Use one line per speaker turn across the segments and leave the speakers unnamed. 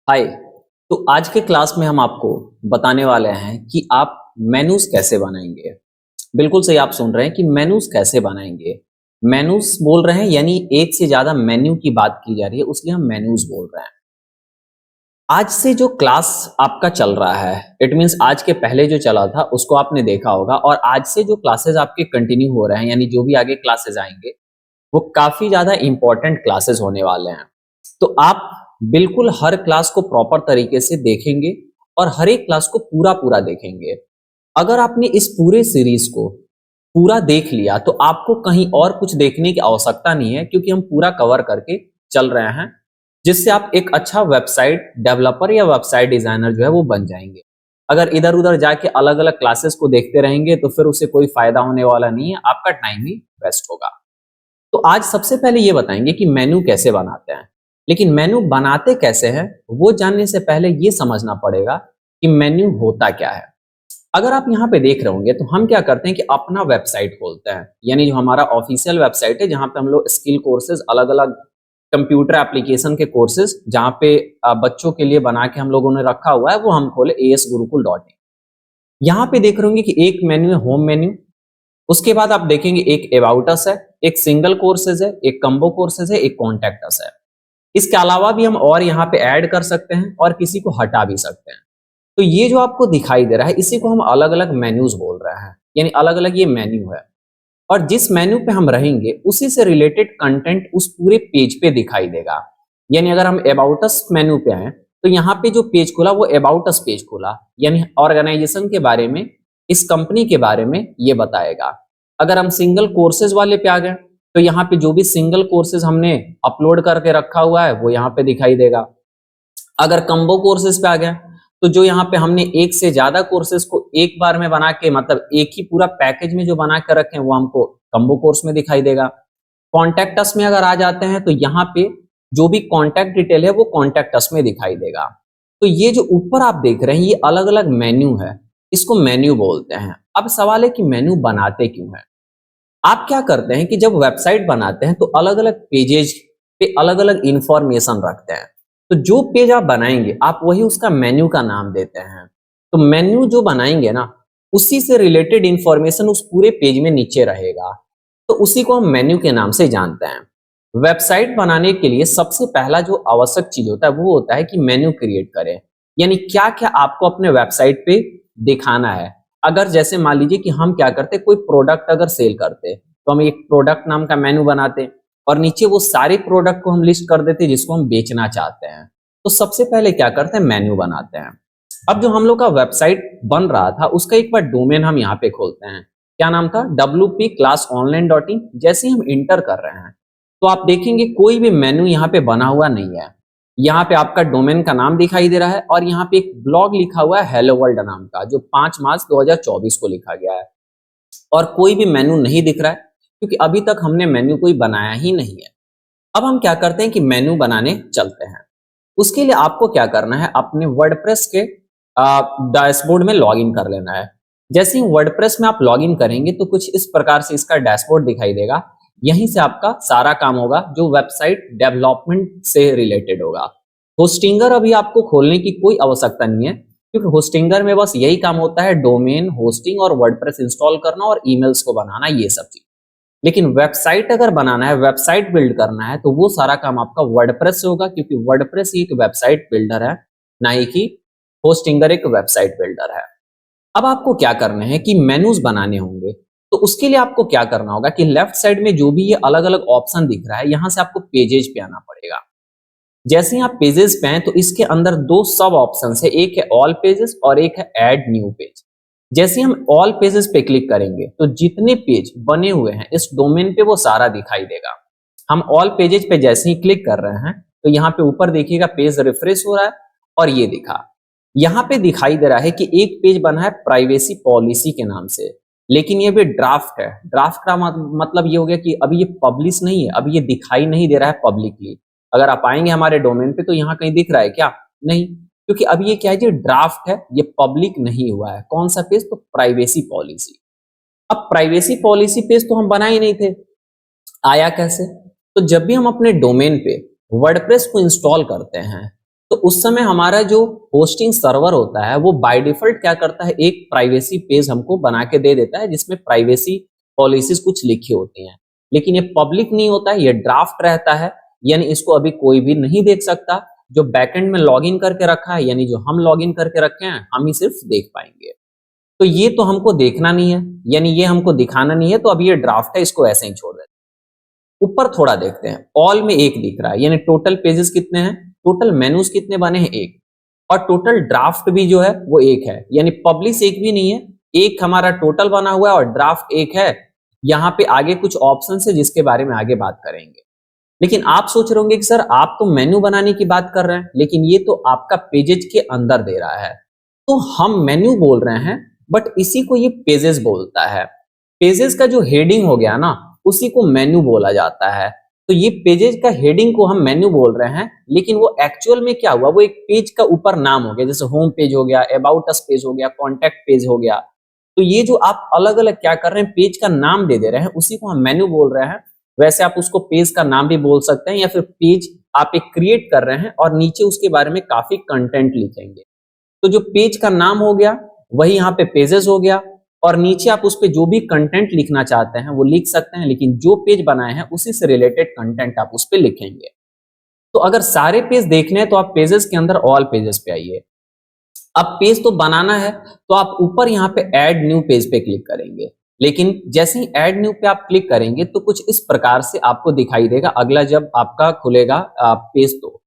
हाय। तो आज के क्लास में हम आपको बताने वाले हैं कि आप मेनूज कैसे बनाएंगे। बिल्कुल सही, आप सुन रहे हैं कि मेनूज कैसे बनाएंगे। मेनूज बोल रहे हैं यानी एक से ज्यादा मेन्यू की बात की जा रही है, उसलिए हम मेनूज बोल रहे हैं। आज से जो क्लास आपका चल रहा है, इट मींस आज के पहले जो चला था उसको आपने देखा होगा, और आज से जो क्लासेस आपके कंटिन्यू हो रहे हैं यानी जो भी आगे क्लासेस आएंगे वो काफी ज्यादा इंपॉर्टेंट क्लासेस होने वाले हैं। तो आप बिल्कुल हर क्लास को प्रॉपर तरीके से देखेंगे और हर एक क्लास को पूरा पूरा देखेंगे। अगर आपने इस पूरे सीरीज को पूरा देख लिया तो आपको कहीं और कुछ देखने की आवश्यकता नहीं है, क्योंकि हम पूरा कवर करके चल रहे हैं, जिससे आप एक अच्छा वेबसाइट डेवलपर या वेबसाइट डिजाइनर जो है वो बन जाएंगे। अगर इधर उधर जाके अलग अलग क्लासेस को देखते रहेंगे तो फिर उससे कोई फायदा होने वाला नहीं है, आपका टाइम ही वेस्ट होगा। तो आज सबसे पहले ये बताएंगे कि मेनू कैसे बनाते हैं। लेकिन मेनू बनाते कैसे हैं वो जानने से पहले ये समझना पड़ेगा कि मेन्यू होता क्या है। अगर आप यहाँ पे देख रहे होंगे तो हम क्या करते हैं कि अपना वेबसाइट खोलते हैं, यानी जो हमारा ऑफिशियल वेबसाइट है जहाँ पे हम लोग स्किल कोर्सेज, अलग अलग कंप्यूटर एप्लीकेशन के कोर्सेज जहाँ पे बच्चों के लिए बना के हम लोगों ने रखा हुआ है, वो हम खोले asgurukul.in। यहाँ पे देख रहे होंगे कि एक मेन्यू है होम मेन्यू, उसके बाद आप देखेंगे एक अबाउट अस है, एक सिंगल कोर्सेज है, एक कम्बो कोर्सेज है, एक कॉन्टैक्ट अस है। इसके अलावा भी हम और यहाँ पे ऐड कर सकते हैं और किसी को हटा भी सकते हैं। तो ये जो आपको दिखाई दे रहा है इसी को हम अलग अलग मेन्यूज बोल रहे हैं, यानी अलग अलग ये मेन्यू है। और जिस मेन्यू पे हम रहेंगे उसी से रिलेटेड कंटेंट उस पूरे पेज पे दिखाई देगा। यानी अगर हम अबाउट अस मेन्यू पे आए तो यहाँ पे जो पेज खुला वो अबाउट अस पेज खुला, यानी ऑर्गेनाइजेशन के बारे में, इस कंपनी के बारे में ये बताएगा। अगर हम सिंगल कोर्सेज वाले पे आ गए तो यहाँ पे जो भी सिंगल कोर्सेज हमने अपलोड करके रखा हुआ है वो यहाँ पे दिखाई देगा। अगर कम्बो कोर्सेज पे आ गए तो जो यहाँ पे हमने एक से ज्यादा कोर्सेज को एक बार में बना के, मतलब एक ही पूरा पैकेज में जो बना कर रखे हैं वो हमको कम्बो कोर्स में दिखाई देगा। कॉन्टैक्ट अस में अगर आ जाते हैं तो यहाँ पे जो भी कॉन्टैक्ट डिटेल है वो कॉन्टैक्ट अस में दिखाई देगा। तो ये जो ऊपर आप देख रहे हैं ये अलग अलग मेन्यू है, इसको मेन्यू बोलते हैं। अब सवाल है कि मेन्यू बनाते क्यों है। आप क्या करते हैं कि जब वेबसाइट बनाते हैं तो अलग अलग पेजेज पे अलग अलग इंफॉर्मेशन रखते हैं। तो जो पेज आप बनाएंगे आप वही उसका मेन्यू का नाम देते हैं। तो मेन्यू जो बनाएंगे ना उसी से रिलेटेड इंफॉर्मेशन उस पूरे पेज में नीचे रहेगा, तो उसी को हम मेन्यू के नाम से जानते हैं। वेबसाइट बनाने के लिए सबसे पहला जो आवश्यक चीज होता है वो होता है कि मेन्यू क्रिएट करें, यानी क्या क्या आपको अपने वेबसाइट पे दिखाना है। अगर जैसे मान लीजिए कि हम क्या करते, कोई प्रोडक्ट अगर सेल करते तो हम एक प्रोडक्ट नाम का मेन्यू बनाते और नीचे वो सारे प्रोडक्ट को हम लिस्ट कर देते जिसको हम बेचना चाहते हैं। तो सबसे पहले क्या करते हैं, मेन्यू बनाते हैं। अब जो हम लोग का वेबसाइट बन रहा था उसका एक बार डोमेन हम यहाँ पे खोलते हैं। क्या नाम था, wpclassonline.in। जैसे ही हम इंटर कर रहे हैं तो आप देखेंगे कोई भी मेन्यू यहाँ पे बना हुआ नहीं है। यहाँ पे आपका डोमेन का नाम दिखाई दे रहा है और यहाँ पे एक ब्लॉग लिखा हुआ है हेलो वर्ल्ड नाम का, जो 5 मार्च 2024 को लिखा गया है। और कोई भी मेन्यू नहीं दिख रहा है क्योंकि अभी तक हमने मेन्यू कोई बनाया ही नहीं है। अब हम क्या करते हैं कि मेन्यू बनाने चलते हैं। उसके लिए आपको क्या करना है, अपने वर्डप्रेस के डैशबोर्ड में लॉगिन कर लेना है। जैसे ही वर्डप्रेस में आप लॉगिन करेंगे तो कुछ इस प्रकार से इसका डैशबोर्ड दिखाई देगा। यहीं से आपका सारा काम होगा जो वेबसाइट डेवलपमेंट से रिलेटेड होगा। होस्टिंगर अभी आपको खोलने की कोई आवश्यकता नहीं है, क्योंकि होस्टिंगर में बस यही काम होता है, डोमेन होस्टिंग और वर्डप्रेस इंस्टॉल करना और ईमेल्स को बनाना, ये सब चीज। लेकिन वेबसाइट अगर बनाना है, वेबसाइट बिल्ड करना है, तो वो सारा काम आपका वर्डप्रेस से होगा, क्योंकि वर्डप्रेस ही एक वेबसाइट बिल्डर है, ना ही कि होस्टिंगर एक वेबसाइट बिल्डर है। अब आपको क्या करना है कि मेनूज बनाने होंगे। तो उसके लिए आपको क्या करना होगा कि लेफ्ट साइड में जो भी ये अलग अलग ऑप्शन दिख रहा है यहां से आपको पेजेज पे आना पड़ेगा। जैसे ही आप पेजेस पे आए तो इसके अंदर दो सब ऑप्शन है, एक है ऑल पेजेस और एक है ऐड न्यू पेज। जैसे ही हम ऑल पेजेस पे क्लिक करेंगे तो जितने पेज बने हुए हैं इस डोमेन पे वो सारा दिखाई देगा। हम ऑल पेजेस पे जैसे ही क्लिक कर रहे हैं तो यहाँ पे ऊपर देखिएगा पेज रिफ्रेश हो रहा है और ये दिखा, यहाँ पे दिखाई दे रहा है कि एक पेज बना है प्राइवेसी पॉलिसी के नाम से, लेकिन ये भी ड्राफ्ट है। ड्राफ्ट का मतलब ये हो गया कि अभी ये पब्लिश नहीं है, अभी ये दिखाई नहीं दे रहा है पब्लिकली। अगर आप आएंगे हमारे डोमेन पे तो यहाँ कहीं दिख रहा है क्या, नहीं, क्योंकि अभी ये क्या है, ये ड्राफ्ट है, ये पब्लिक नहीं हुआ है। कौन सा पेज, तो प्राइवेसी पॉलिसी। अब प्राइवेसी पॉलिसी पेज तो हम बना ही नहीं थे, आया कैसे। तो जब भी हम अपने डोमेन पे वर्डप्रेस को इंस्टॉल करते हैं तो उस समय हमारा जो होस्टिंग सर्वर होता है वो बाय डिफॉल्ट क्या करता है, एक प्राइवेसी पेज हमको बना के दे देता है जिसमें प्राइवेसी पॉलिसीज कुछ लिखी होती हैं, लेकिन ये पब्लिक नहीं होता है, ये ड्राफ्ट रहता है, यानी इसको अभी कोई भी नहीं देख सकता। जो बैकएंड में लॉगिन करके रखा है, यानी जो हम लॉगिन करके रखे हैं, हम ही सिर्फ देख पाएंगे। तो ये तो हमको देखना नहीं है, यानी ये हमको दिखाना नहीं है, तो अभी ये ड्राफ्ट है, इसको ऐसे ही छोड़ देते हैं। ऊपर थोड़ा देखते हैं, ऑल में एक दिख रहा है, यानी टोटल पेजेस कितने हैं, टोटल मेनूज कितने बने हैं, एक, और टोटल ड्राफ्ट भी जो है वो एक है, यानी पब्लिश एक भी नहीं है, एक हमारा टोटल बना हुआ है और ड्राफ्ट एक है। यहाँ पे आगे कुछ ऑप्शन है जिसके बारे में आगे बात करेंगे। लेकिन आप सोच रहे होंगे कि सर आप तो मेन्यू बनाने की बात कर रहे हैं, लेकिन ये तो आपका पेजेज के अंदर दे रहा है। तो हम मेन्यू बोल रहे हैं, बट इसी को ये पेजेस बोलता है। पेजेस का जो हेडिंग हो गया ना, उसी को मेन्यू बोला जाता है। तो ये पेजेस का हेडिंग को हम मेन्यू बोल रहे हैं, लेकिन वो एक्चुअल में क्या हुआ, वो एक पेज का ऊपर नाम हो गया, जैसे होम पेज हो गया, अबाउट अस पेज हो गया, कॉन्टैक्ट पेज हो गया। तो ये जो आप अलग अलग क्या कर रहे हैं, पेज का नाम दे रहे हैं, उसी को हम मेन्यू बोल रहे हैं। वैसे आप उसको पेज का नाम भी बोल सकते हैं, या फिर पेज आप एक क्रिएट कर रहे हैं और नीचे उसके बारे में काफी कंटेंट लिखेंगे। तो जो पेज का नाम हो गया वही यहाँ पे पेजेस हो गया, और नीचे आप उस पे जो भी कंटेंट लिखना चाहते हैं वो लिख सकते हैं, लेकिन जो पेज बनाए हैं उसी से रिलेटेड कंटेंट आप उस पे लिखेंगे। तो अगर सारे पेज देखने हैं तो आप पेजेस के अंदर ऑल पेजेस पे आइए। अब पेज तो बनाना है, तो आप ऊपर यहाँ पे ऐड न्यू पेज पे क्लिक करेंगे, लेकिन जैसे ही ऐड न्यू पे आप क्लिक करेंगे तो कुछ इस प्रकार से आपको दिखाई देगा अगला जब आपका खुलेगा पेज। तो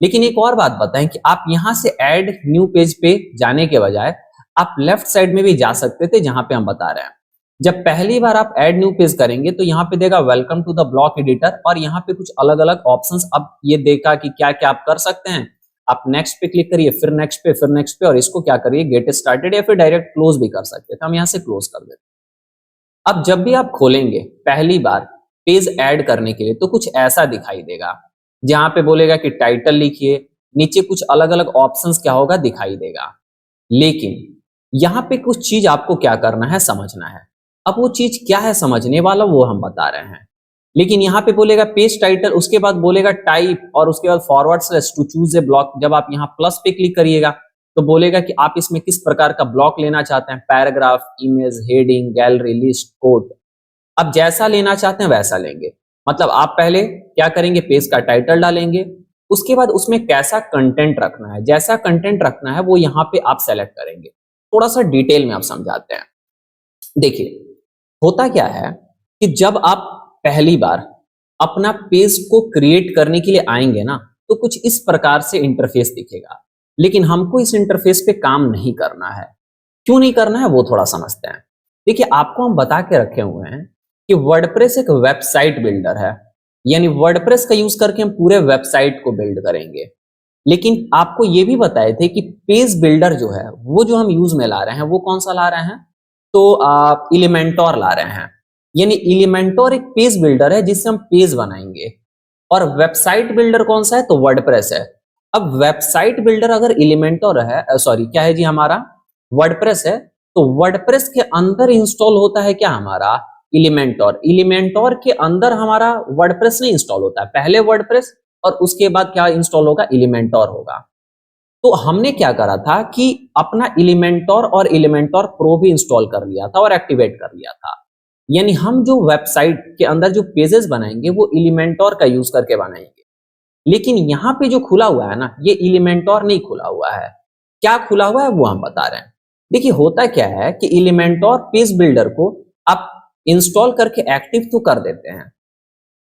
लेकिन एक और बात बताएं कि आप यहां से ऐड न्यू पेज पे जाने के बजाय आप लेफ्ट साइड में भी जा सकते थे, जहां पे हम बता रहे हैं। जब पहली बार आप ऐड न्यू पेज करेंगे तो यहाँ पे देगा welcome to the block editor, और यहाँ पे कुछ अलग अलग ऑप्शंस अब ये देखा कि क्या क्या आप कर सकते हैं। आप नेक्स्ट पे क्लिक करिए, फिर नेक्स्ट पे, फिर नेक्स्ट पे, और इसको क्या करिए, गेट स्टार्टेड, या फिर डायरेक्ट क्लोज भी कर सकते थे। हम यहाँ से क्लोज कर देते। अब जब भी आप खोलेंगे पहली बार पेज ऐड करने के लिए तो कुछ ऐसा दिखाई देगा, जहां पे बोलेगा कि टाइटल लिखिए, नीचे कुछ अलग अलग ऑप्शंस क्या होगा दिखाई देगा। लेकिन यहाँ पे कुछ चीज आपको क्या करना है, समझना है। अब वो चीज क्या है समझने वाला, वो हम बता रहे हैं। लेकिन यहाँ पे बोलेगा पेज टाइटल, उसके बाद बोलेगा टाइप, और उसके बाद forward slash to choose a block. जब आप यहाँ प्लस पे क्लिक करिएगा तो बोलेगा कि आप इसमें किस प्रकार का ब्लॉक लेना चाहते हैं, paragraph, image, heading, gallery, list, quote. अब जैसा लेना चाहते हैं वैसा लेंगे। मतलब आप पहले क्या करेंगे, पेज का टाइटल डालेंगे, उसके बाद उसमें कैसा कंटेंट रखना है, जैसा कंटेंट रखना है वो यहाँ पे आप सेलेक्ट करेंगे। थोड़ा सा डिटेल में आप समझाते हैं। देखिए होता क्या है कि जब आप पहली बार अपना पेज को क्रिएट करने के लिए आएंगे ना, तो कुछ इस प्रकार से इंटरफेस दिखेगा। लेकिन हमको इस इंटरफेस पे काम नहीं करना है। क्यों नहीं करना है वो थोड़ा समझते हैं। देखिए आपको हम बता के रखे हुए हैं कि वर्डप्रेस एक वेबसाइट बिल्डर है, यानी वर्डप्रेस का यूज करके हम पूरे वेबसाइट को बिल्ड करेंगे। लेकिन आपको ये भी बताए थे कि पेज बिल्डर जो है वो जो हम यूज में ला रहे हैं वो कौन सा ला रहे हैं, तो आप एलिमेंटोर ला रहे हैं। यानी एलिमेंटोर एक पेज बिल्डर है जिससे हम पेज बनाएंगे। और वेबसाइट बिल्डर कौन सा है, तो वर्डप्रेस है। अब वेबसाइट बिल्डर अगर एलिमेंटोर है, सॉरी क्या है जी, हमारा वर्डप्रेस है, तो वर्डप्रेस के अंदर इंस्टॉल होता है क्या, हमारा एलिमेंटोर। एलिमेंटोर के अंदर हमारा वर्डप्रेस नहीं इंस्टॉल होता है, पहले वर्डप्रेस और उसके बाद क्या इंस्टॉल होगा, एलिमेंटोर होगा। तो हमने क्या करा था कि अपना एलिमेंटोर और एलिमेंटोर प्रो भी इंस्टॉल कर लिया था और एक्टिवेट कर लिया था। यानी हम जो वेबसाइट के अंदर जो पेजेस बनाएंगे वो एलिमेंटोर का यूज करके बनाएंगे। लेकिन यहाँ पे जो खुला हुआ है ना, ये एलिमेंटोर नहीं खुला हुआ है। क्या खुला हुआ है वो हम बता रहे हैं। देखिए होता क्या है कि एलिमेंटोर पेज बिल्डर को आप इंस्टॉल करके एक्टिव तो कर देते हैं,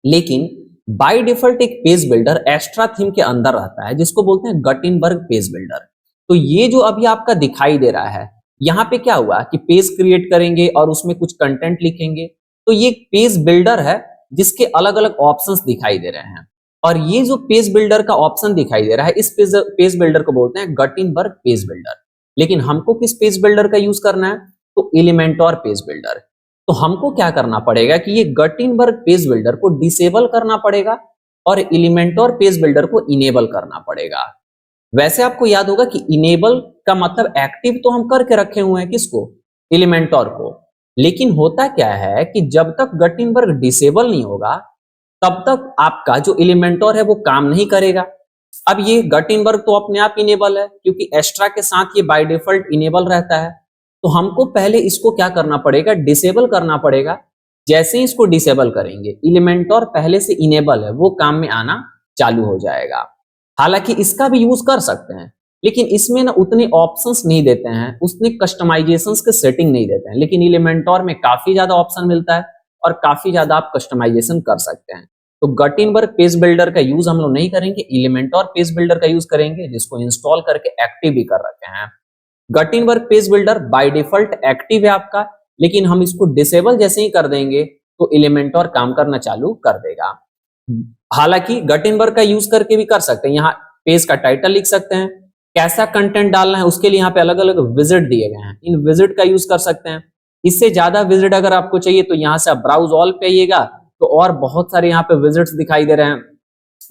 लेकिन बाय डिफॉल्ट एक पेज बिल्डर एक्स्ट्रा थीम के अंदर रहता है जिसको बोलते हैं गटिनबर्ग पेज बिल्डर। तो ये जो अभी आपका दिखाई दे रहा है, यहाँ पे क्या हुआ कि पेज क्रिएट करेंगे और उसमें कुछ कंटेंट लिखेंगे, तो ये पेज बिल्डर है जिसके अलग अलग ऑप्शंस दिखाई दे रहे हैं। और ये जो पेज बिल्डर का ऑप्शन दिखाई दे रहा है, इस पेज बिल्डर को बोलते हैं गटिनबर्ग पेज बिल्डर। लेकिन हमको किस पेज बिल्डर का यूज करना है, तो एलिमेंटोर पेज बिल्डर। तो हमको क्या करना पड़ेगा कि ये गटिनबर्ग पेज बिल्डर को डिसेबल करना पड़ेगा और एलिमेंटोर पेज बिल्डर को इनेबल करना पड़ेगा। वैसे आपको याद होगा कि इनेबल का मतलब एक्टिव तो हम करके रखे हुए हैं, किसको, एलिमेंटोर को। लेकिन होता क्या है कि जब तक गटिनबर्ग डिसेबल नहीं होगा तब तक आपका जो एलिमेंटोर है वो काम नहीं करेगा। अब ये गटिनबर्ग तो अपने आप इनेबल है क्योंकि एक्स्ट्रा के साथ ये बाय डिफॉल्ट इनेबल रहता है। तो हमको पहले इसको क्या करना पड़ेगा, डिसेबल करना पड़ेगा। जैसे ही इसको डिसेबल करेंगे, एलिमेंटोर पहले से इनेबल है, वो काम में आना चालू हो जाएगा। हालांकि इसका भी यूज कर सकते हैं, लेकिन इसमें ना उतने ऑप्शंस नहीं देते हैं, उतने कस्टमाइजेशंस के सेटिंग नहीं देते हैं। लेकिन एलिमेंटोर में काफी ज्यादा ऑप्शन मिलता है और काफी ज्यादा आप कस्टमाइजेशन कर सकते हैं। तो गटिनबर्ग पेज बिल्डर का यूज हम लोग नहीं करेंगे, एलिमेंटोर पेज बिल्डर का यूज करेंगे, जिसको इंस्टॉल करके एक्टिव भी कर रखे हैं। Gutenberg page builder by default active है आपका, लेकिन हम इसको डिसेबल जैसे ही कर देंगे तो एलिमेंटोर काम करना चालू कर देगा। हालांकि गटिनबर्ग का यूज करके भी कर सकते हैं। यहाँ पेज का टाइटल लिख सकते हैं, कैसा कंटेंट डालना है उसके लिए यहाँ पे अलग अलग विजिट दिए गए हैं, इन विजिट का यूज कर सकते हैं। इससे ज्यादा विजिट अगर आपको चाहिए तो यहाँ से आप ब्राउज ऑल पे आइएगा, तो और बहुत सारे यहाँ पे विजिट्स दिखाई दे रहे हैं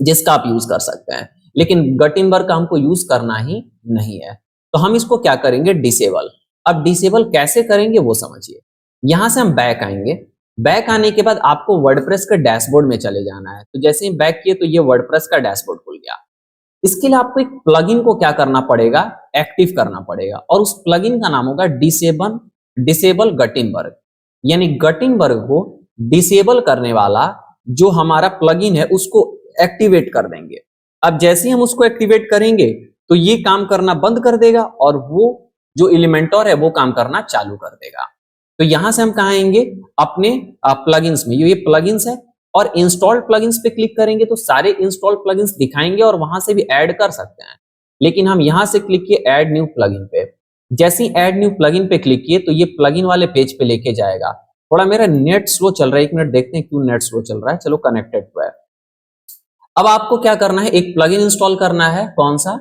जिसका आप यूज कर सकते हैं। लेकिन गटिनबर्ग का हमको यूज करना ही नहीं है, तो हम इसको क्या करेंगे, डिसेबल। अब डिसेबल कैसे करेंगे वो समझिए। यहां से हम बैक आएंगे, बैक आने के बाद आपको वर्डप्रेस के डैशबोर्ड में चले जाना है। तो जैसे ही बैक किए तो ये वर्डप्रेस का डैशबोर्ड खुल गया। इसके लिए आपको एक प्लगइन को क्या करना पड़ेगा, एक्टिव करना पड़ेगा, और उस प्लगइन का नाम होगा डिसेबल गटिनबर्ग। यानी गटिनबर्ग को डिसेबल करने वाला जो हमारा प्लगइन है उसको एक्टिवेट कर देंगे। अब जैसे ही हम उसको एक्टिवेट करेंगे तो ये काम करना बंद कर देगा और वो जो एलिमेंटोर है वो काम करना चालू कर देगा। तो यहां से हम कहाँ आएंगे, अपने प्लगइन्स में। ये प्लगइन्स है और इंस्टॉल्ड प्लगइन्स पे क्लिक करेंगे तो सारे इंस्टॉल्ड प्लगइन्स दिखाएंगे और वहां से भी ऐड कर सकते हैं। लेकिन हम यहां से क्लिक किए ऐड न्यू प्लगइन पे। जैसे ही ऐड न्यू प्लगइन पे क्लिक किए तो ये प्लगइन वाले पेज पे लेके जाएगा। थोड़ा मेरा नेट स्लो चल रहा है, एक मिनट देखते हैं क्यों नेट स्लो चल रहा है। चलो कनेक्टेड तो है। अब आपको क्या करना है, एक प्लगइन इंस्टॉल करना है, कौन सा,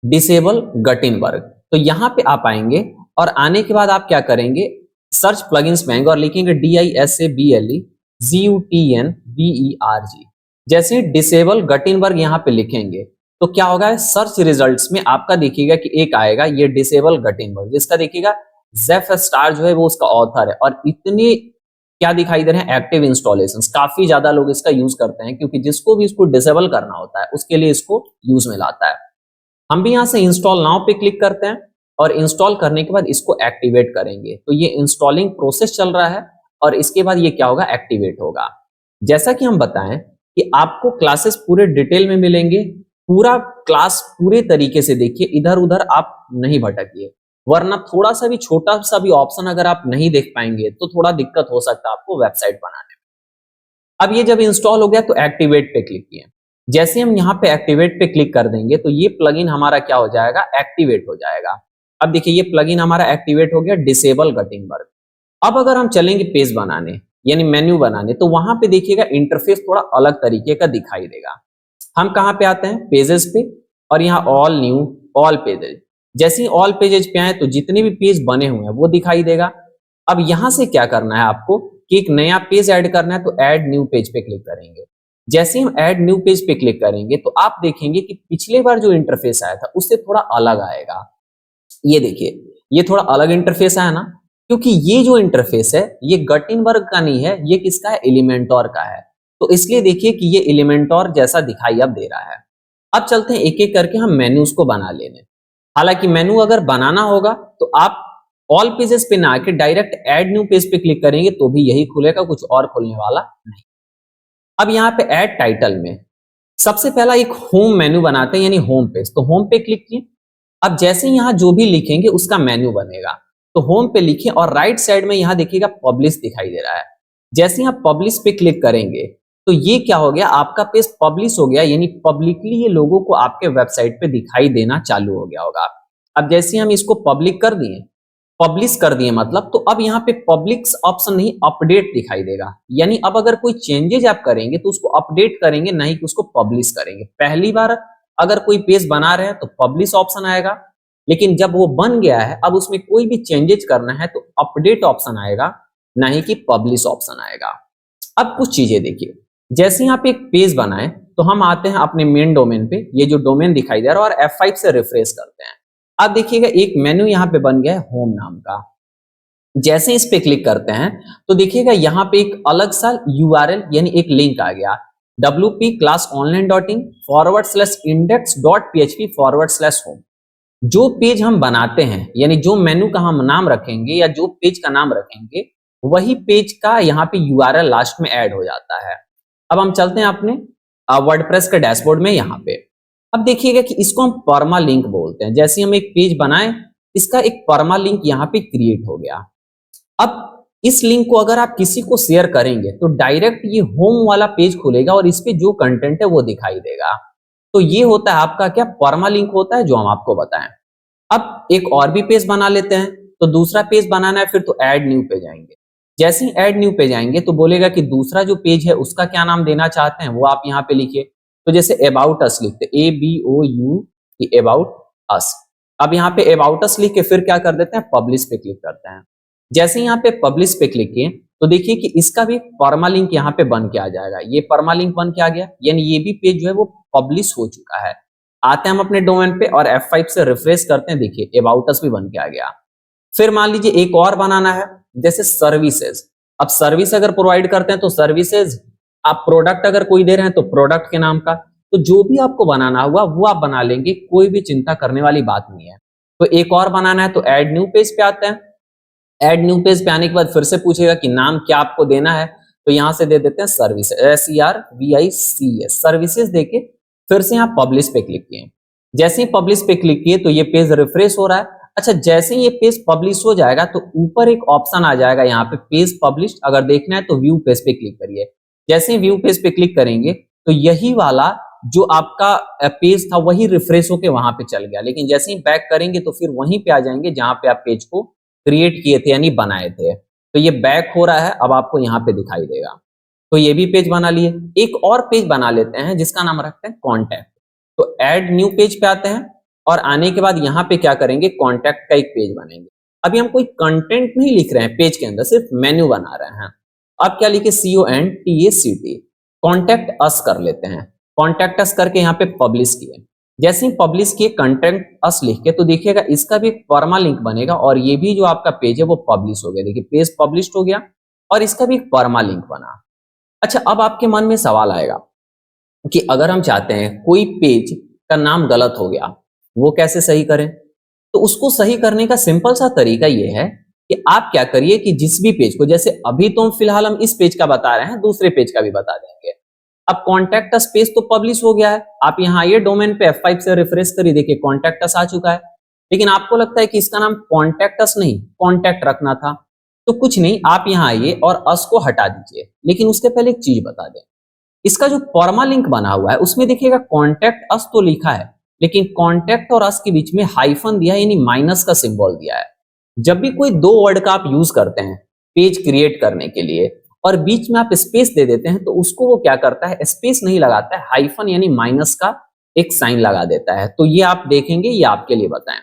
डिसेबल गटिनबर्ग। तो यहां पे आप आएंगे और आने के बाद आप क्या करेंगे, सर्च प्लगइन्स में आएंगे और लिखेंगे DISABLE GUTNBERG। जैसे डिसेबल गटिनबर्ग यहां पे लिखेंगे तो क्या होगा, सर्च रिजल्ट्स में आपका देखिएगा कि एक आएगा ये डिसेबल गटिनबर्ग, जिसका देखिएगा जेफ स्टार जो है वो उसका ऑथर है। और इतने क्या दिखाई दे रहे हैं, एक्टिव इंस्टॉलेशंस, काफी ज्यादा लोग इसका यूज करते हैं क्योंकि जिसको भी इसको डिसेबल करना होता है उसके लिए इसको यूज में लाता है। हम भी यहां से इंस्टॉल नाउ पे क्लिक करते हैं और इंस्टॉल करने के बाद इसको एक्टिवेट करेंगे। तो ये इंस्टॉलिंग प्रोसेस चल रहा है और इसके बाद ये क्या होगा, एक्टिवेट होगा। जैसा कि हम बताएं कि आपको क्लासेस पूरे डिटेल में मिलेंगे, पूरा क्लास पूरे तरीके से देखिए, इधर उधर आप नहीं भटकिए, वरना थोड़ा सा भी छोटा सा भी ऑप्शन अगर आप नहीं देख पाएंगे तो थोड़ा दिक्कत हो सकता है आपको वेबसाइट बनाने में। अब ये जब इंस्टॉल हो गया तो एक्टिवेट पे क्लिक किए। जैसे हम यहाँ पे एक्टिवेट पे क्लिक कर देंगे तो ये प्लगइन हमारा क्या हो जाएगा, एक्टिवेट हो जाएगा। अब देखिए ये प्लगइन हमारा एक्टिवेट हो गया, डिसेबल गटिनबर्ग। अब अगर हम चलेंगे पेज बनाने यानी मेन्यू बनाने, तो वहां पे देखिएगा इंटरफेस थोड़ा अलग तरीके का दिखाई देगा। हम कहां पे आते हैं, पेजेस पे, और यहाँ ऑल न्यू, ऑल पेजेस। जैसे ही ऑल पेजेस पे आए तो जितने भी पेज बने हुए हैं वो दिखाई देगा। अब यहां से क्या करना है आपको कि एक नया पेज ऐड करना है, तो ऐड न्यू पेज पे क्लिक करेंगे। जैसे हम ऐड न्यू पेज पे क्लिक करेंगे तो आप देखेंगे कि पिछले बार जो इंटरफेस आया था उससे थोड़ा अलग आएगा। ये देखिए ये थोड़ा अलग इंटरफेस आया ना, क्योंकि ये जो इंटरफेस है ये गटिनबर्ग का नहीं है, ये किसका है, एलिमेंटोर का है। तो इसलिए देखिए कि ये एलिमेंटोर जैसा दिखाई अब दे रहा है। अब चलते हैं एक एक करके हम मेन्यूज को बना लेने। हालांकि मेनू अगर बनाना होगा तो आप ऑल पेजेस पे ना आके डायरेक्ट ऐड न्यू पेज पे क्लिक करेंगे तो भी यही खुलेगा, कुछ और खुलने वाला नहीं। अब यहाँ पे ऐड टाइटल में सबसे पहला एक होम मेन्यू बनाते हैं यानी होम पेज। तो होम पे क्लिक किए। अब जैसे यहाँ जो भी लिखेंगे उसका मेन्यू बनेगा। तो होम पे लिखिए और राइट साइड में यहाँ देखिएगा पब्लिश दिखाई दे रहा है। जैसे यहाँ पब्लिश पे क्लिक करेंगे तो ये क्या हो गया, आपका पेज पब्लिश हो गया, यानी पब्लिकली ये लोगों को आपके वेबसाइट पे दिखाई देना चालू हो गया होगा। अब जैसे हम इसको पब्लिक कर दिए, पब्लिश कर दिए मतलब, तो अब यहाँ पे पब्लिक ऑप्शन नहीं अपडेट दिखाई देगा। यानी अब अगर कोई चेंजेज आप करेंगे तो उसको अपडेट करेंगे, नहीं कि उसको पब्लिश करेंगे। पहली बार अगर कोई पेज बना रहे हैं तो पब्लिश ऑप्शन आएगा, लेकिन जब वो बन गया है अब उसमें कोई भी चेंजेज करना है तो अपडेट ऑप्शन आएगा, नहीं कि पब्लिश ऑप्शन आएगा। अब कुछ चीजें देखिए, जैसे यहाँ पे एक पेज बनाए तो हम आते हैं अपने मेन डोमेन पे, ये जो डोमेन दिखाई दे रहा है, और F5 से रिफ्रेश करते हैं। अब देखिएगा एक मेन्यू यहाँ पे बन गया है होम नाम का। जैसे इस पे क्लिक करते हैं तो देखिएगा यहाँ पे एक अलग सा URL यानी एक लिंक आ गया। wp classonline.in/index.php/home। जो पेज हम बनाते हैं यानी जो मेनू का हम नाम रखेंगे या जो पेज का नाम रखेंगे वही पेज का यहाँ पे यूआरएल लास्ट में ऐड हो जाता है। अब हम चलते हैं अपने वर्डप्रेस के डैशबोर्ड में। यहाँ पे अब देखिएगा कि इसको हम परमा लिंक बोलते हैं। जैसे हम एक पेज बनाए, इसका एक परमा लिंक यहाँ पे क्रिएट हो गया। अब इस लिंक को अगर आप किसी को शेयर करेंगे तो डायरेक्ट ये होम वाला पेज खुलेगा और इस पे जो कंटेंट है वो दिखाई देगा। तो ये होता है आपका क्या, परमा लिंक होता है, जो हम आपको बताएं। अब एक और भी पेज बना लेते हैं। तो दूसरा पेज बनाना है फिर तो ऐड न्यू पे जाएंगे। जैसे ही ऐड न्यू पे जाएंगे तो बोलेगा कि दूसरा जो पेज है उसका क्या नाम देना चाहते हैं वो आप यहाँ पे लिखिए। तो जैसे अबाउट अस लिखते, ABOU अबाउट अस। अब यहाँ पे अबाउट अस लिख के फिर क्या कर देते हैं, पब्लिश पे क्लिक करते हैं। जैसे यहाँ पे पब्लिश पे क्लिक किए तो देखिए कि इसका भी परमा लिंक यहाँ पे बन के आ जाएगा। ये परमा लिंक बन के आ गया, यानी ये भी पेज जो है वो पब्लिश हो चुका है। आते हैं हम अपने डोमेन पे और F5 से रिफ्रेश करते हैं, देखिए अबाउट अस भी बन के आ गया। फिर मान लीजिए एक और बनाना है, जैसे सर्विसेज। अब सर्विस अगर प्रोवाइड करते हैं तो सर्विसेज, आप प्रोडक्ट अगर कोई दे रहे हैं तो प्रोडक्ट के नाम का। तो जो भी आपको बनाना हुआ वो आप बना लेंगे, कोई भी चिंता करने वाली बात नहीं है। तो एक और बनाना है तो ऐड न्यू पेज पे आते हैं। ऐड न्यू पेज पे आने के बाद फिर से पूछेगा कि नाम क्या आपको देना है, तो यहां से दे देते हैं सर्विस, SERVICES सर्विसेज देके फिर से यहाँ पब्लिश पे क्लिक किए। जैसे ही पब्लिश पे क्लिक किए तो ये पेज रिफ्रेश हो रहा है। अच्छा, जैसे ही ये पेज पब्लिश हो जाएगा तो ऊपर एक ऑप्शन आ जाएगा यहाँ पे पेज पब्लिश। अगर देखना है तो व्यू पेज पे क्लिक करिए। जैसे ही व्यू पेज पे क्लिक करेंगे तो यही वाला जो आपका पेज था वही रिफ्रेश होके वहां पे चल गया। लेकिन जैसे ही बैक करेंगे तो फिर वहीं पे आ जाएंगे जहां पे आप पेज को क्रिएट किए थे यानी बनाए थे। तो ये बैक हो रहा है, अब आपको यहाँ पे दिखाई देगा। तो ये भी पेज बना लिए। एक और पेज बना लेते हैं जिसका नाम रखते हैं कॉन्टैक्ट। तो ऐड न्यू पेज पे आते हैं और आने के बाद यहाँ पे क्या करेंगे, कॉन्टैक्ट का एक पेज बनेंगे। अभी हम कोई कंटेंट नहीं लिख रहे हैं पेज के अंदर, सिर्फ मेन्यू बना रहे हैं। अब क्या लिखे, CONTACT, कॉन्टैक्ट अस कर लेते हैं। कॉन्टैक्ट अस करके यहाँ पे पब्लिश किए। जैसे ही पब्लिश किए कंटेंट अस लिख के तो देखिएगा इसका भी एक परमा लिंक बनेगा और ये भी जो आपका पेज है वो पब्लिश हो गया। देखिए पेज पब्लिश हो गया और इसका भी एक परमा लिंक बना। अच्छा, अब आपके मन में सवाल आएगा कि अगर हम चाहते हैं कोई पेज का नाम गलत हो गया, वो कैसे सही करें। तो उसको सही करने का सिंपल सा तरीका ये है कि आप क्या करिए कि जिस भी पेज को, जैसे अभी तो फिलहाल हम इस पेज का बता रहे हैं, दूसरे पेज का भी बता देंगे। अब कॉन्टैक्ट अस पेज तो पब्लिश हो गया है, आप यहाँ आइए डोमेन पे F5 से रिफ्रेश करिए, देखिए कॉन्टैक्ट अस आ चुका है। लेकिन आपको लगता है कि इसका नाम कॉन्टैक्ट अस नहीं कॉन्टैक्ट रखना था, तो कुछ नहीं, आप यहाँ आइए और अस को हटा दीजिए। लेकिन उसके पहले एक चीज बता दें, इसका जो परमा लिंक बना हुआ है उसमें देखिएगा कॉन्टैक्ट अस तो लिखा है, लेकिन कॉन्टैक्ट और अस के बीच में हाइफन दिया है, यानी माइनस का सिंबल दिया है। जब भी कोई दो वर्ड का आप यूज करते हैं पेज क्रिएट करने के लिए और बीच में आप स्पेस दे देते हैं, तो उसको वो क्या करता है, स्पेस नहीं लगाता है, हाइफन यानी माइनस का एक साइन लगा देता है। तो ये आप देखेंगे, ये आपके लिए बताएं।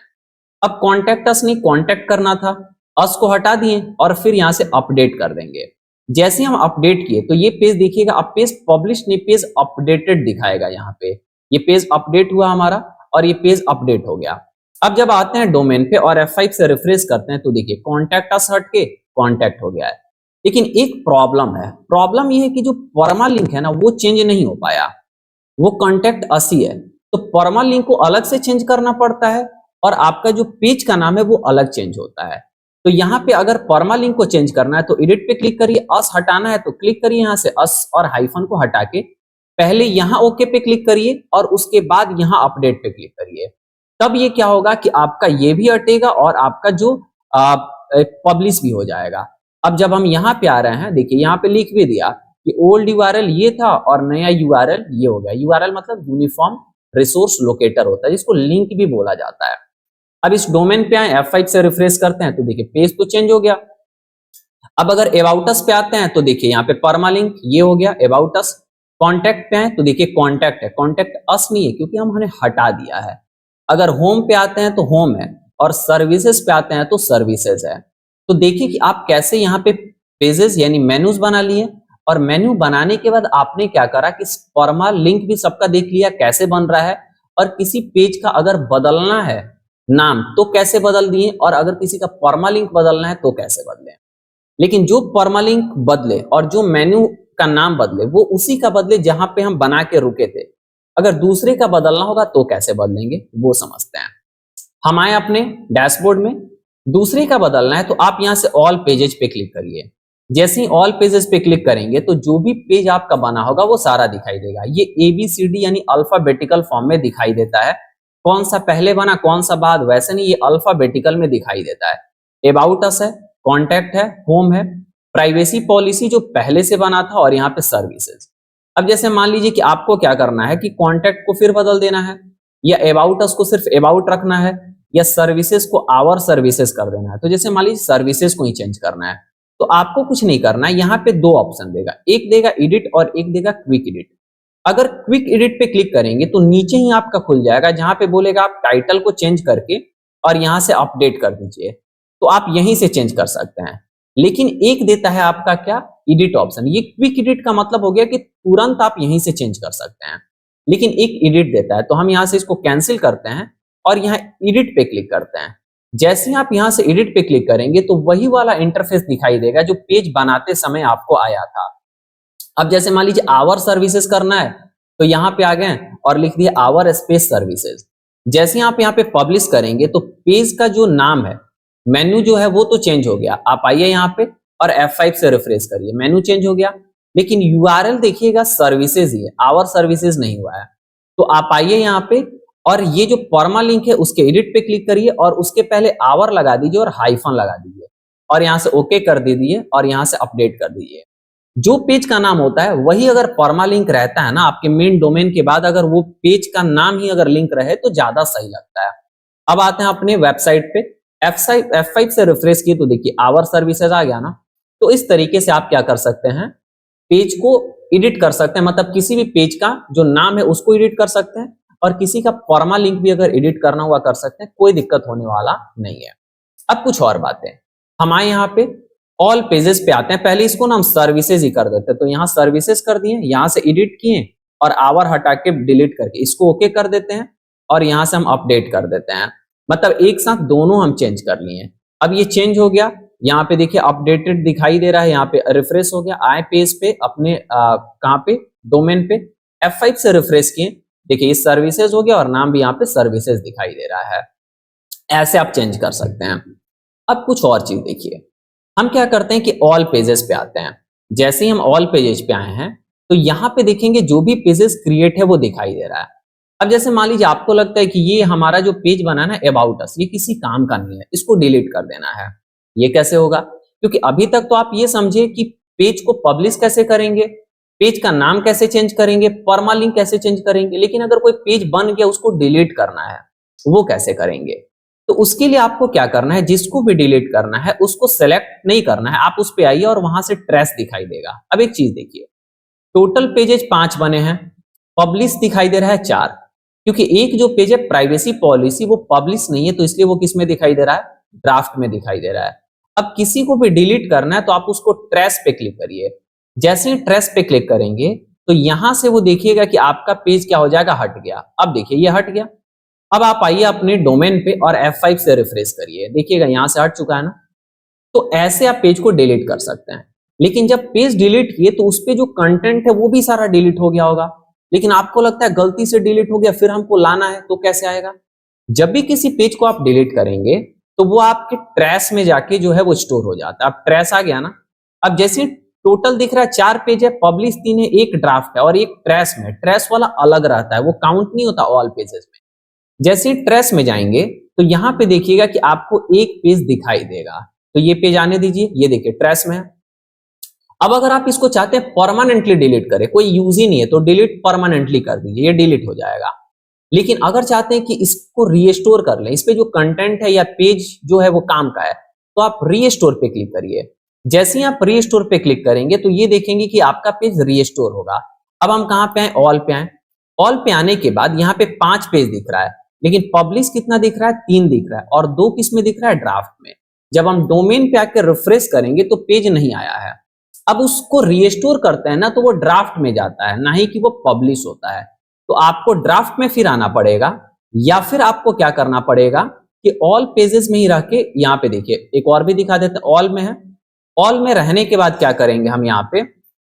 अब कॉन्टैक्ट अस नहीं कॉन्टैक्ट करना था, अस को हटा दिए और फिर यहां से अपडेट कर देंगे। जैसे हम अपडेट किए तो ये पेज देखिएगा, अब पेज पब्लिश नहीं पेज अपडेटेड दिखाएगा। यहाँ पे ये पेज अपडेट हुआ हमारा और ये पेज अपडेट हो गया। अब जब आते हैं डोमेन पे और F5 से रिफ्रेश करते हैं तो देखिए कॉन्टैक्ट अस हट के कॉन्टैक्ट हो गया है। लेकिन एक प्रॉब्लम है, प्रॉब्लम ये है कि जो परमा लिंक है ना वो चेंज नहीं हो पाया, वो कॉन्टैक्ट अस ही है। तो परमा लिंक को अलग से चेंज करना पड़ता है और आपका जो पेज का नाम है वो अलग चेंज होता है। तो यहाँ पे अगर परमा लिंक को चेंज करना है तो एडिट पे क्लिक करिए, अस हटाना है तो क्लिक करिए यहाँ से अस और हाइफन को हटा के पहले यहाँ ओके पे क्लिक करिए और उसके बाद यहाँ अपडेट पे क्लिक करिए। तब ये क्या होगा कि आपका ये भी हटेगा और आपका जो पब्लिश भी हो जाएगा। अब जब हम यहाँ पे आ रहे हैं, देखिए यहाँ पे लिख भी दिया कि ओल्ड यूआरएल ये था और नया यूआरएल ये हो गया। यूआरएल मतलब यूनिफॉर्म रिसोर्स लोकेटर होता है, जिसको लिंक भी बोला जाता है। अब इस डोमेन पे आए, F5 से रिफ्रेश करते हैं तो देखिए पेज तो चेंज हो गया। अब अगर अबाउट अस पे आते हैं तो देखिए यहाँ पे परमा लिंक ये हो गया अबाउट अस। कॉन्टैक्ट पे आए तो देखिए कॉन्टैक्ट है, कॉन्टैक्ट अस नहीं है क्योंकि हमने हटा दिया है। अगर होम पे आते हैं तो होम है और सर्विसेज पे आते हैं तो सर्विसेज है। तो देखिए कि आप कैसे यहाँ पे पेजेस यानी मेन्यूज बना लिए और मेन्यू बनाने के बाद आपने क्या करा कि परमा लिंक भी सबका देख लिया कैसे बन रहा है और किसी पेज का अगर बदलना है नाम तो कैसे बदल दिए और अगर किसी का परमा लिंक बदलना है तो कैसे बदले। लेकिन जो परमा लिंक बदले और जो मेन्यू का नाम बदले वो उसी का बदले जहां पे हम बना के रुके थे। अगर दूसरे का बदलना होगा तो कैसे बदलेंगे वो समझते हैं। हम आए अपने डैशबोर्ड में, दूसरे का बदलना है तो आप यहां से ऑल पेजेस पे क्लिक करिए। जैसे ही ऑल पेजेस पे क्लिक करेंगे तो जो भी पेज आपका बना होगा वो सारा दिखाई देगा। ये ABCD यानी अल्फाबेटिकल फॉर्म में दिखाई देता है। कौन सा पहले बना कौन सा बाद, वैसे नहीं, ये अल्फाबेटिकल में दिखाई देता है। अबाउट अस है, कॉन्टैक्ट है, होम है, प्राइवेसी पॉलिसी जो पहले से बना था, और यहाँ पे सर्विसेज। अब जैसे मान लीजिए कि आपको क्या करना है कि कॉन्टैक्ट को फिर बदल देना है, या अबाउट अस को सिर्फ अबाउट रखना है, या सर्विसेज को आवर सर्विसेज कर देना है। तो जैसे मान लीजिए सर्विसेज को ही चेंज करना है, तो आपको कुछ नहीं करना है। यहाँ पे दो ऑप्शन देगा, एक देगा एडिट और एक देगा क्विक एडिट। अगर क्विक एडिट पे क्लिक करेंगे तो नीचे ही आपका खुल जाएगा, जहां पे बोलेगा आप टाइटल को चेंज करके और यहां से अपडेट कर दीजिए, तो आप यहीं से चेंज कर सकते हैं। लेकिन एक देता है आपका क्या, एडिट ऑप्शन। ये क्विक एडिट का मतलब हो गया कि तुरंत आप यहीं से चेंज कर सकते हैं, लेकिन एक एडिट देता है, तो हम यहां से इसको कैंसिल करते हैं और यहाँ एडिट पे क्लिक करते हैं। जैसे ही आप यहां से एडिट पे क्लिक करेंगे तो वही वाला इंटरफेस दिखाई देगा जो पेज बनाते समय आपको आया था। अब जैसे मान लीजिए आवर सर्विसेज करना है, तो यहाँ पे आ गए और लिख दिया आवर स्पेस सर्विसेज। जैसे ही आप यहाँ पे पब्लिश करेंगे तो पेज का जो नाम है, मेन्यू जो है वो तो चेंज हो गया। आप आइए यहाँ पे और F5 से रिफ्रेश करिए, मेन्यू चेंज हो गया, लेकिन URL देखिएगा सर्विसेज ही है, आवर सर्विसेज नहीं हुआ है। तो आप आइए यहाँ पे और ये जो परमा लिंक है उसके एडिट पे क्लिक करिए और उसके पहले आवर लगा दीजिए और हाइफन लगा दीजिए और यहाँ से ओके कर दीजिए और यहाँ से अपडेट कर दीजिए। जो पेज का नाम होता है वही अगर परमा लिंक रहता है ना आपके मेन डोमेन के बाद, अगर वो पेज का नाम ही अगर लिंक रहे तो ज्यादा सही लगता है। अब आते हैं अपने वेबसाइट पे, F5 से रिफ्रेश किए तो देखिए आवर सर्विसेज आ गया ना। तो इस तरीके से आप क्या कर सकते हैं, पेज को एडिट कर सकते हैं, मतलब किसी भी पेज का जो नाम है उसको एडिट कर सकते हैं और किसी का परमा लिंक भी अगर एडिट करना हुआ कर सकते हैं, कोई दिक्कत होने वाला नहीं है। अब कुछ और बातें, हम आए यहाँ पे ऑल पेजेस पे आते हैं। पहले इसको ना हम सर्विसेज ही कर देते हैं, तो यहाँ सर्विसेज कर दिए, यहाँ से एडिट किए और आवर हटा के डिलीट करके इसको ओके कर देते हैं और यहाँ से हम अपडेट कर देते हैं। मतलब एक साथ दोनों हम चेंज कर लिए। अब ये चेंज हो गया, यहाँ पे देखिए अपडेटेड दिखाई दे रहा है, यहाँ पे रिफ्रेश हो गया। आए पेज पे अपने कहाँ पे, डोमेन पे, F5 से रिफ्रेश किए, देखिए ये सर्विसेज हो गया और नाम भी यहाँ पे सर्विसेज दिखाई दे रहा है। ऐसे आप चेंज कर सकते हैं। अब कुछ और चीज देखिए, हम क्या करते हैं कि ऑल पेजेस पे आते हैं। जैसे ही हम ऑल पेजेस पे आए हैं तो यहाँ पे देखेंगे जो भी पेजेस क्रिएट है वो दिखाई दे रहा है। अब जैसे मान लीजिए आपको लगता है कि ये हमारा जो पेज बना ना अबाउट अस, ये किसी काम का नहीं है, इसको डिलीट कर देना है। ये कैसे होगा, क्योंकि अभी तक तो आप ये समझे कि पेज को पब्लिश कैसे करेंगे, पेज का नाम कैसे चेंज करेंगे, परमा लिंक कैसे चेंज करेंगे, लेकिन अगर कोई पेज बन गया उसको डिलीट करना है वो कैसे करेंगे। तो उसके लिए आपको क्या करना है, जिसको भी डिलीट करना है उसको सेलेक्ट नहीं करना है, आप उस पे आइए और वहां से ट्रेस दिखाई देगा। अब एक चीज देखिए, टोटल पेजेस 5 बने हैं, पब्लिश दिखाई दे रहा है 4, क्योंकि एक जो पेज है प्राइवेसी पॉलिसी वो पब्लिश नहीं है, तो इसलिए वो किस में दिखाई दे रहा है, ड्राफ्ट में दिखाई दे रहा है। अब किसी को भी डिलीट करना है तो आप उसको ट्रेस पे क्लिक करिए। जैसे ही ट्रेस पे क्लिक करेंगे तो यहां से वो देखिएगा कि आपका पेज क्या हो जाएगा, हट गया। अब देखिए ये हट गया। अब आप आइए अपने डोमेन पे और F5 से रिफ्रेश करिए, देखिएगा यहां से हट चुका है ना। तो ऐसे आप पेज को डिलीट कर सकते हैं, लेकिन जब पेज डिलीट किए तो उस पे जो कंटेंट है वो भी सारा डिलीट हो गया होगा, लेकिन आपको लगता है गलती से डिलीट हो गया, फिर हमको लाना है, तो कैसे आएगा। जब भी किसी पेज को आप डिलीट करेंगे तो वो आपके ट्रैश में जाके जो है वो स्टोर हो जाता है। अब ट्रैश आ गया ना। अब जैसे टोटल दिख रहा है 4 पेज है, पब्लिश 3 है, एक ड्राफ्ट है और एक ट्रैश में, ट्रैश वाला अलग रहता है, वो काउंट नहीं होता ऑल पेजेस में। जैसे ही ट्रेस में जाएंगे तो यहाँ पे देखिएगा कि आपको एक पेज दिखाई देगा, तो ये पेज आने दीजिए, ये देखिए ट्रेस में है। अब अगर आप इसको चाहते हैं परमानेंटली डिलीट करें, कोई यूज ही नहीं है, तो डिलीट परमानेंटली कर दीजिए, ये डिलीट हो जाएगा। लेकिन अगर चाहते हैं कि इसको रीस्टोर कर लें, इस पे जो कंटेंट है या पेज जो है वो काम का है, तो आप रीस्टोर पे क्लिक करिए। जैसे ही आप रीस्टोर पे क्लिक करेंगे तो ये देखेंगे कि आपका पेज रीस्टोर होगा। अब हम कहां पे आए, ऑल पे आए। ऑल पे आने के बाद यहाँ पे 5 पेज दिख रहा है, लेकिन पब्लिश कितना दिख रहा है, 3 दिख रहा है और 2 किस में दिख रहा है, ड्राफ्ट में। जब हम डोमेन पे आकर रिफ्रेश करेंगे तो पेज नहीं आया है। अब उसको रीस्टोर करते हैं ना तो वो ड्राफ्ट में जाता है, ना ही कि वो पब्लिश होता है। तो आपको ड्राफ्ट में फिर आना पड़ेगा, या फिर आपको क्या करना पड़ेगा कि ऑल पेजेस में ही रह के, यहाँ पे देखिए एक और भी दिखा देते हैं, ऑल में है। ऑल में रहने के बाद क्या करेंगे हम, यहाँ पे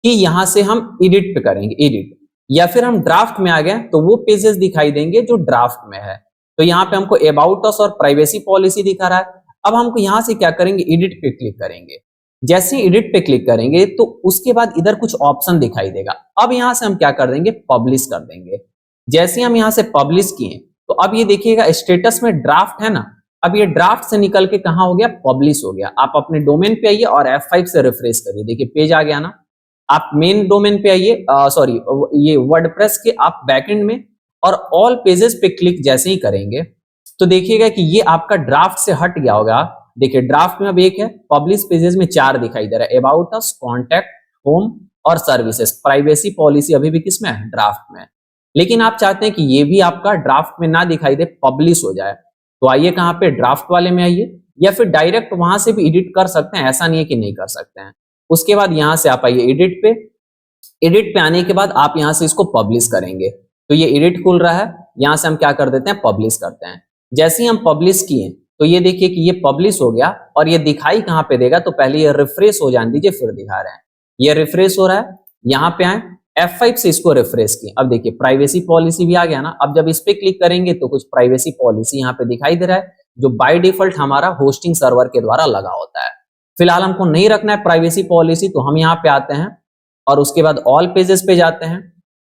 कि यहां से हम एडिट पे करेंगे, एडिट, या फिर हम ड्राफ्ट में आ गए तो वो पेजेस दिखाई देंगे जो ड्राफ्ट में है। तो यहाँ पे हमको अबाउट अस और प्राइवेसी पॉलिसी दिखा रहा है। अब हमको यहां से क्या करेंगे, एडिट पे क्लिक करेंगे। जैसे ही एडिट पे क्लिक करेंगे तो उसके बाद इधर कुछ ऑप्शन दिखाई देगा। अब यहां से हम क्या कर देंगे, पब्लिश कर देंगे। जैसे हम यहां से पब्लिश किए तो अब ये देखिएगा स्टेटस में ड्राफ्ट है ना, अब ये ड्राफ्ट से निकल के कहां हो गया, पब्लिश हो गया। आप अपने डोमेन पे आइए और F5 से रिफ्रेश करिए, देखिए पेज आ गया ना। आप मेन डोमेन पे आइए, सॉरी ये वर्डप्रेस के आप बैकएंड में, और ऑल पेजेस पे क्लिक जैसे ही करेंगे तो देखिएगा कि ये आपका ड्राफ्ट से हट गया होगा। देखिए ड्राफ्ट में अब एक है, पब्लिश पेजेस में 4 दिखाई दे रहा है, अबाउट अस, कॉन्टैक्ट, होम और सर्विसेज। प्राइवेसी पॉलिसी अभी भी किसमें है, ड्राफ्ट में। लेकिन आप चाहते हैं कि ये भी आपका ड्राफ्ट में ना दिखाई दे, पब्लिश हो जाए, तो आइए कहां पे, ड्राफ्ट वाले में आइए, या फिर डायरेक्ट वहां से भी एडिट कर सकते हैं, ऐसा नहीं है कि नहीं कर सकते हैं। उसके बाद यहां से आप आइए एडिट पे, एडिट पे आने के बाद आप यहां से इसको पब्लिश करेंगे। तो ये एडिट खुल रहा है, यहां से हम क्या कर देते हैं, पब्लिश करते हैं। जैसे ही हम पब्लिश किए तो ये देखिए कि ये पब्लिश हो गया, और ये दिखाई कहां पे देगा, तो पहले ये रिफ्रेश हो जाने दीजिए, फिर दिखा रहे हैं। ये रिफ्रेश हो रहा है, यहां पे आए, F5 से इसको रिफ्रेश किए। अब देखिए प्राइवेसी पॉलिसी भी आ गया ना। अब जब इस पे क्लिक करेंगे तो कुछ प्राइवेसी पॉलिसी यहाँ पे दिखाई दे रहा है, जो बाय डिफॉल्ट हमारा होस्टिंग सर्वर के द्वारा लगा होता है। फिलहाल हमको नहीं रखना है प्राइवेसी पॉलिसी, तो हम यहाँ पे आते हैं और उसके बाद ऑल पेजेस पे जाते हैं।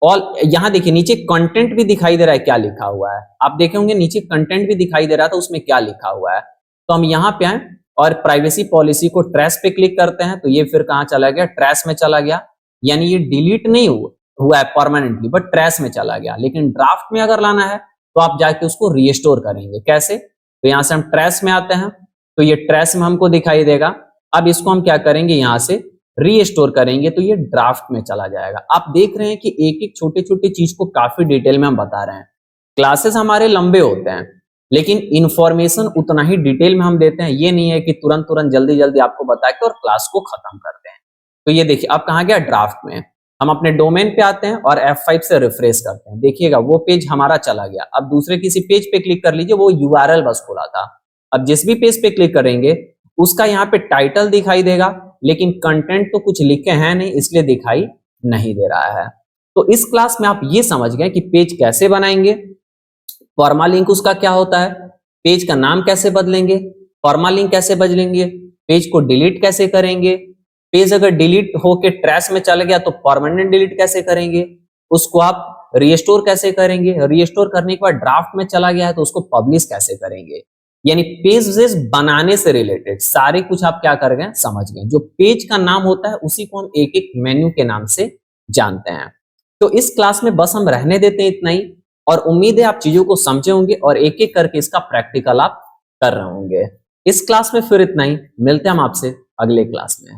ऑल, यहाँ देखिए नीचे कंटेंट भी दिखाई दे रहा है, क्या लिखा हुआ है, आप देखे होंगे नीचे कंटेंट भी दिखाई दे रहा था, उसमें क्या लिखा हुआ है। तो हम यहाँ पे आए और प्राइवेसी पॉलिसी को ट्रैश पे क्लिक करते हैं, तो ये फिर कहाँ चला गया, ट्रैश में चला गया। यानी ये डिलीट नहीं हुआ है परमानेंटली, बट ट्रैश में चला गया। लेकिन ड्राफ्ट में अगर लाना है तो आप जाके उसको रीस्टोर करेंगे। कैसे, तो यहाँ से हम ट्रैश में आते हैं, तो ये ट्रैश में हमको दिखाई देगा। अब इसको हम क्या करेंगे, यहाँ से रीस्टोर करेंगे तो ये ड्राफ्ट में चला जाएगा। आप देख रहे हैं कि एक एक छोटे छोटे चीज को काफी डिटेल में हम बता रहे हैं। क्लासेस हमारे लंबे होते हैं, लेकिन इंफॉर्मेशन उतना ही डिटेल में हम देते हैं। ये नहीं है कि तुरंत तुरंत जल्दी जल्दी आपको बता के और क्लास को खत्म करते हैं। तो ये देखिए अब कहाँ गया, ड्राफ्ट में। हम अपने डोमेन पे आते हैं और F5 से रिफ्रेश करते हैं, देखिएगा वो पेज हमारा चला गया। अब दूसरे किसी पेज पे क्लिक कर लीजिए, वो URL बस खुला था। अब जिस भी पेज पे क्लिक करेंगे उसका यहाँ पे टाइटल दिखाई देगा, लेकिन कंटेंट तो कुछ लिखे हैं नहीं, इसलिए दिखाई नहीं दे रहा है। तो इस क्लास में आप ये समझ गए कि पेज कैसे बनाएंगे, परमालिंक उसका क्या होता है, पेज का नाम कैसे बदलेंगे, परमालिंक कैसे बदलेंगे, पेज को डिलीट कैसे करेंगे, पेज अगर डिलीट होके ट्रैश में चल गया तो परमानेंट डिलीट कैसे करेंगे, उसको आप रीस्टोर कैसे करेंगे, रीस्टोर करने के बाद ड्राफ्ट में चला गया है तो उसको पब्लिश कैसे करेंगे। यानी पेजेस बनाने से रिलेटेड सारे कुछ आप क्या कर गए, समझ गए। जो पेज का नाम होता है उसी को हम एक एक मेन्यू के नाम से जानते हैं। तो इस क्लास में बस हम रहने देते हैं इतना ही, और उम्मीद है आप चीजों को समझे होंगे और एक एक करके इसका प्रैक्टिकल आप कर रहे होंगे। इस क्लास में फिर इतना ही, मिलते हैं हम आपसे अगले क्लास में।